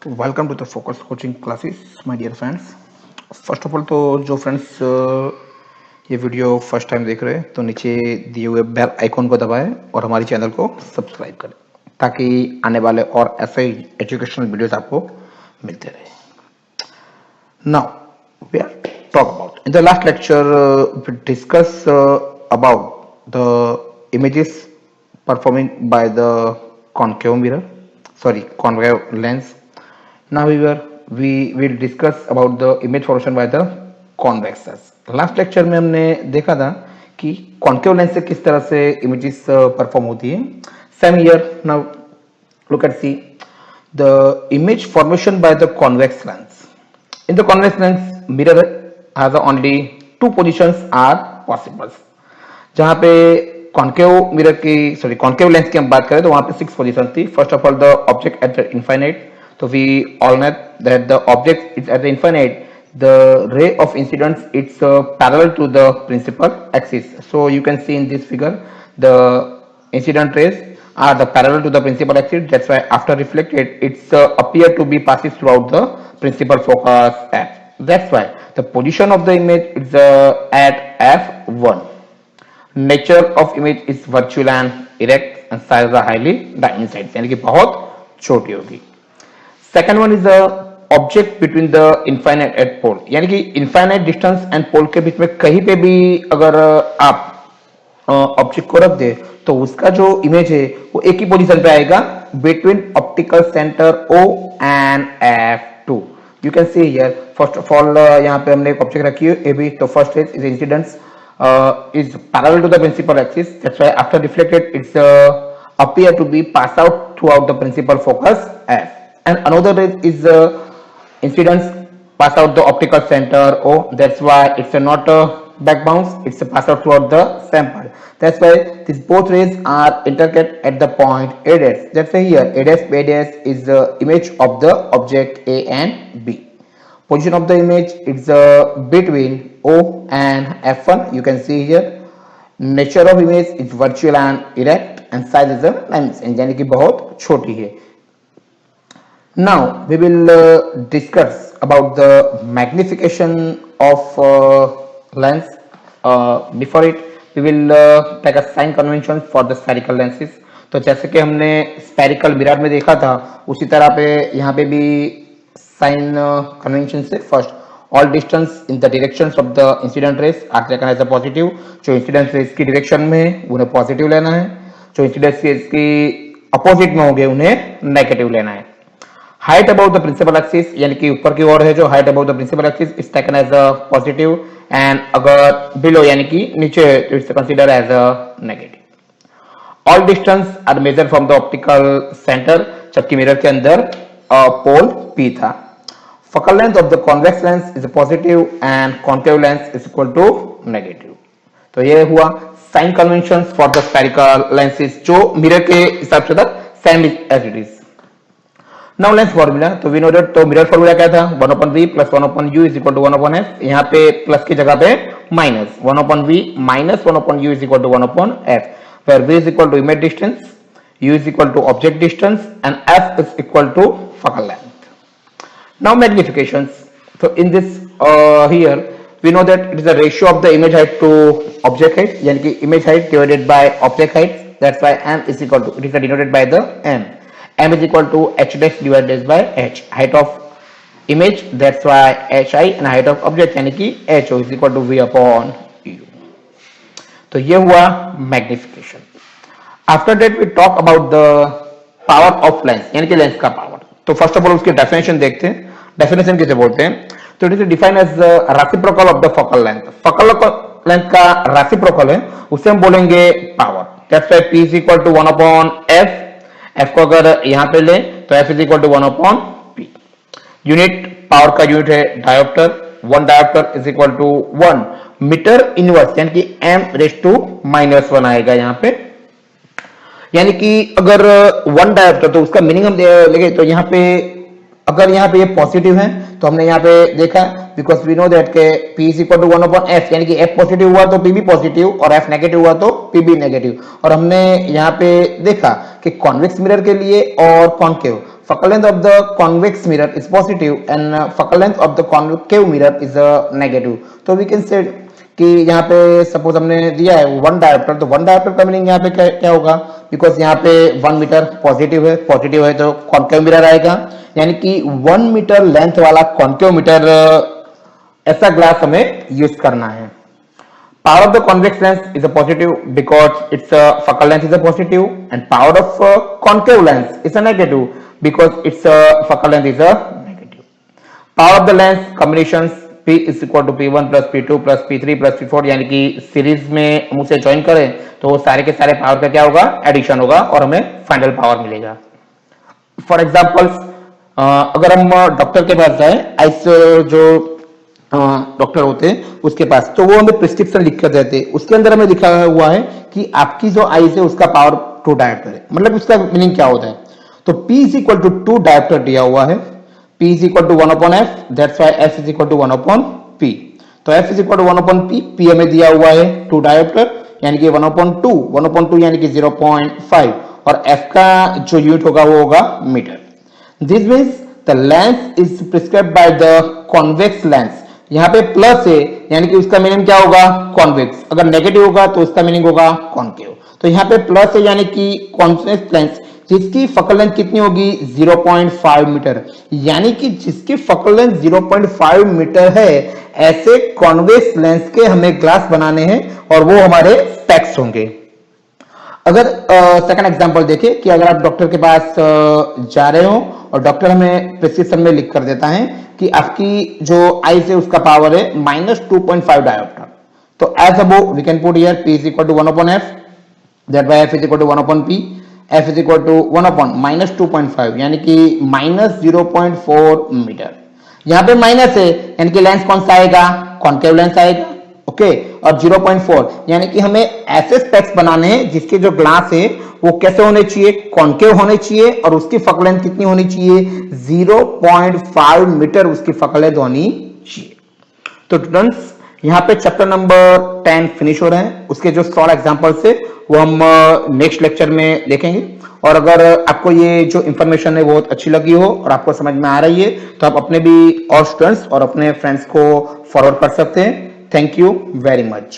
तो welcome to the focus coaching classes my dear friends. First of all तो जो friends ये video first time देख रहे हैं तो नीचे दिए हुए बेल आइकॉन को दबाएं और हमारे चैनल को सब्सक्राइब करें ताकि आने वाले और ऐसे ही एजुकेशनल वीडियोस आपको मिलते रहे। Now we are talk about in the last lecture we discuss about the images performing by the concave lens. Now we will discuss about the image formation by the convex lens. Last lecture में हमने देखा था कि concave lens से किस तरह से images perform होती है। Same here now look at see the image formation by the convex lens. In the convex lens mirror has only two positions are possible. जहां पे कॉन्केव लेंस की हम बात करें तो वहां पे 6 पोजीशन थी। First of all the object at the infinite, so we all know that the object is at the infinite, the ray of incidence it's parallel to the principal axis. So you can see in this figure the incident rays are the parallel to the principal axis. That's why after reflected it's appear to be passes throughout the principal focus f. That's why the position of the image is at f1. Nature of image is virtual and erect and size are highly diminished, यानी कि बहुत छोटी होगी। Second one is the object between the infinite at pole, यानी कि infinite distance and pole के बीच में कहीं पे भी अगर आप ऑब्जेक्ट को रख दे तो उसका जो इमेज है वो एक ही पोजीशन पे आएगा between optical centre O and F2। You can see here first of all यहाँ पे हमने एक ऑब्जेक्ट रखी है AB, तो first is incidence is parallel to the principal axis. That's why after reflected it's appear to be pass out throughout the principal focus F. And another is incidence pass out the optical center O. That's why it's not a back bounce, it's a pass out throughout the sample. That's why these both rays are intercut at the point A dash. That's why here A dash B dash is the image of the object A and B. Position of the image is between O and F1. You can see here nature of image is virtual and erect and size is a lens, यानी कि बहुत छोटी है। Now we will discuss about the magnification of lens. Before it we will take a sign convention for the spherical lenses. तो जैसे कि हमने spherical mirror में देखा था उसी तरह पे यहाँ पे भी साइन कन्वेंशन से first all distance in the directions of the incident rays are taken as a positive. जो इंसिडेंट रेस की डायरेक्शन में उन्हें पॉजिटिव लेना है, जो इंसिडेंट रेस की अपोजिट में होंगे उन्हें नेगेटिव लेना है। Height about the principal axis, यानी कि ऊपर की ओर है जो height about the principal axis is taken as a positive and अगर बिलो यानी कि नीचे it's consider as a negative. All distance are measure from the optical centre, जबकि मिरर के अंदर पोल P था। Focal length of the convex lens is positive and concave lens is equal to negative. तो ये हुआ sign conventions for the spherical lenses जो mirror के हिसाब से था same as it is. Now lens formula, तो वी नो दैट तो मिरर फॉर्मूला क्या था 1/v plus 1/u is equal to 1/f। यहाँ पे प्लस की जगह पे minus 1/v minus 1/u is equal to 1/f, where v is equal to image distance, u is equal to object distance and f is equal to focal length. Now magnifications. So in this here we know that it is the ratio of the image height to object height, यानी कि image height divided by object height. That's why m is equal to, it is denoted by the m. M is equal to h dash divided by h. Height of image, that's why hi, and height of object यानी कि ho is equal to v upon u. तो ये हुआ magnification. After that we talk about the power of lens, यानी कि lens का power. तो first of all उसकी डेफिनेशन देखते हैं। डेफिनेशन कैसे बोलते हैं, तो it is defined as reciprocal of the focal length. Focal length का रेसिप्रोकल है उसे हम बोलेंगे power. That's why p is equal to 1/f। f को अगर यहां पे ले तो f is equal to 1/p। Unit power का यूनिट है dioptre. 1 dioptre is equal to 1 metre inverse, यानी कि m⁻⁻1 आएगा यहाँ पे। यानी कि अगर 1 डायोप्टर तो उसका मीनिंग हम लेंगे तो यहाँ पे अगर यहाँ पे ये पॉजिटिव है तो हमने यहाँ पे देखा, बिकॉज वी नो दैट के P is equal to 1/f, यानी कि F पॉजिटिव हुआ तो P भी पॉजिटिव और F नेगेटिव हुआ तो P भी नेगेटिव। और हमने यहाँ पे देखा कि कॉन्वेक्स मिरर के लिए और concave, focal length of the convex mirror is positive and focal length of the concave mirror is negative। तो वी कैन से कि यहाँ पे सपोज हमने दिया है 1 डायोप्टर, तो 1 डायोप्टर का मीनिंग यहाँ पे क्या होगा, बिकॉज यहाँ पे 1 मीटर पॉजिटिव है तो कॉन्केव मिरर आएगा, यानी कि 1 मीटर लेंथ वाला कॉन्केव मिरर ऐसा ग्लास हमें यूज करना है। Power of the convex lens is a positive because its focal length is a positive, and power of concave lens is a negative because its focal length is a negative। Power of the lens combinations P is equal to P1 plus P2 plus P3 plus P4, यानी कि series में हम उसे join करें तो सारे के सारे पावर का क्या होगा, एडिशन होगा और हमें फाइनल पावर मिलेगा। फॉर एग्जाम्पल अगर हम डॉक्टर के पास जाए, आइस जो डॉक्टर होते हैं उसके पास, तो वो हमें प्रिस्क्रिप्शन लिख कर देते हैं, उसके अंदर हमें लिखा हुआ है कि आपकी जो आईज है उसका पावर 2 डायोप्टर है। मतलब उसका मीनिंग क्या होता है, तो P is equal to 2 dioptre दिया हुआ है, P is equal to 1/f, that's why F is equal to 1/p। तो F is equal to 1/p, P हमें दिया हुआ है 2 डायोप्टर यानी कि 1/2 यानी कि 0.5, और F का जो यूनिट होगा वो होगा metre. This means the lens is prescribed by the convex lens. यहाँ पे प्लस है यानी कि उसका मीनिंग क्या होगा, कॉन्वेक्स, अगर नेगेटिव होगा तो उसका मीनिंग होगा कॉन्केव। तो यहाँ पे प्लस है यानी कि कॉन्वेक्स लेंस जिसकी फोकल लेंथ कितनी होगी, 0.5 मीटर, यानी कि जिसकी फोकल लेंथ 0.5 मीटर है, ऐसे कॉन्वेक्स लेंस के हमें ग्लास बनाने हैं और वो हमारे स्पेक्स होंगे। अगर सेकंड एग्जांपल देखें कि अगर आप डॉक्टर के पास जा रहे हो और डॉक्टर हमें प्रिस्क्रिप्शन में लिख कर देता है कि आपकी जो आईज है उसका पावर है -2.5 डायोप्टर, तो as above we can put here P is equal to 1/f, that by F is equal to 1/p, F is equal to 1/-2.5 यानी कि -0.4 मीटर। यहाँ पे माइनस है यानी कि लेंस कौन सा आएगा, कॉन्केव लेंस आएगा, ओके, और 0.4 यानी कि हमें ऐसे स्पेक्स बनाने हैं जिसके जो ग्लास है वो कैसे होने चाहिए, कॉन्केव होने चाहिए, और उसकी फोकल लेंथ कितनी होनी चाहिए, 0.5 मीटर उसकी फोकल लेंथ होनी चाहिए। तो स्टूडेंट्स यहाँ पे चैप्टर नंबर 10 फिनिश हो रहे हैं, उसके जो सॉल्व एग्जांपल्स है वो हम नेक्स्ट लेक्चर में देखेंगे। और अगर आपको ये जो इंफॉर्मेशन है बहुत अच्छी लगी हो और आपको समझ में आ रही है तो आप अपने भी और स्टूडेंट्स और अपने फ्रेंड्स को फॉरवर्ड कर सकते हैं। Thank you very much।